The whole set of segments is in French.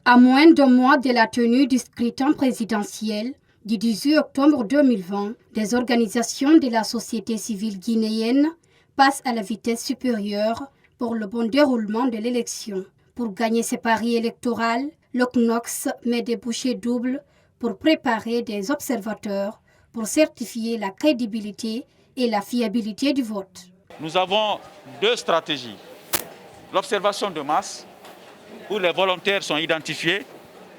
À moins d'un mois de la tenue du scrutin présidentiel du 18 octobre 2020, des organisations de la société civile guinéenne passent à la vitesse supérieure pour le bon déroulement de l'élection. Pour gagner ces paris électoraux, le CNOCS met des bouchées doubles pour préparer des observateurs pour certifier la crédibilité et la fiabilité du vote. Nous avons deux stratégies. L'observation de masse, où les volontaires sont identifiés,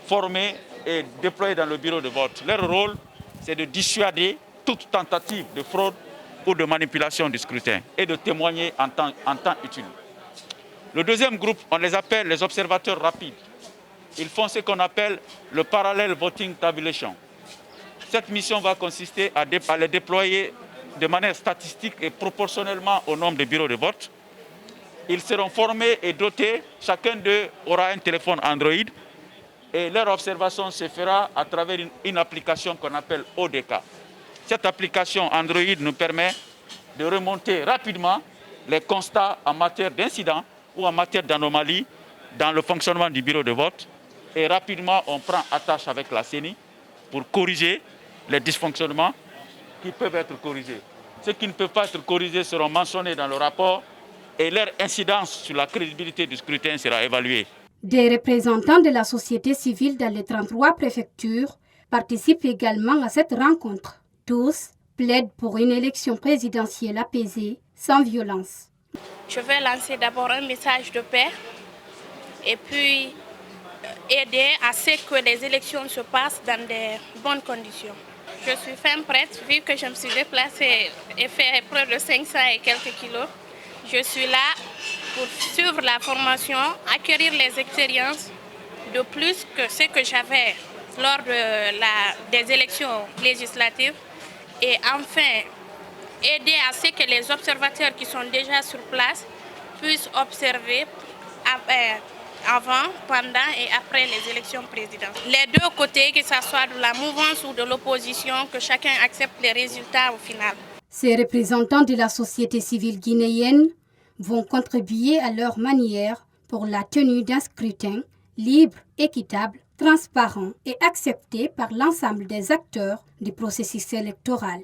formés et déployés dans le bureau de vote. Leur rôle, c'est de dissuader toute tentative de fraude ou de manipulation du scrutin et de témoigner en temps utile. Le deuxième groupe, on les appelle les observateurs rapides. Ils font ce qu'on appelle le parallel voting tabulation. Cette mission va consister à les déployer de manière statistique et proportionnellement au nombre de bureaux de vote. Ils seront formés et dotés, chacun d'eux aura un téléphone Android et leur observation se fera à travers une application qu'on appelle ODK. Cette application Android nous permet de remonter rapidement les constats en matière d'incidents ou en matière d'anomalies dans le fonctionnement du bureau de vote et rapidement on prend attache avec la CENI pour corriger les dysfonctionnements qui peuvent être corrigés. Ceux qui ne peuvent pas être corrigés seront mentionnés dans le rapport et leur incidence sur la crédibilité du scrutin sera évaluée. Des représentants de la société civile dans les 33 préfectures participent également à cette rencontre. Tous plaident pour une élection présidentielle apaisée, sans violence. Je vais lancer d'abord un message de paix et puis aider à ce que les élections se passent dans de bonnes conditions. Je suis fin prête, vu que je me suis déplacée et fait près de 500 et quelques kilos. Je suis là pour suivre la formation, acquérir les expériences de plus que ce que j'avais lors des élections législatives et enfin aider à ce que les observateurs qui sont déjà sur place puissent observer avant, pendant et après les élections présidentielles. Les deux côtés, que ce soit de la mouvance ou de l'opposition, que chacun accepte les résultats au final. Ces représentants de la société civile guinéenne vont contribuer à leur manière pour la tenue d'un scrutin libre, équitable, transparent et accepté par l'ensemble des acteurs du processus électoral.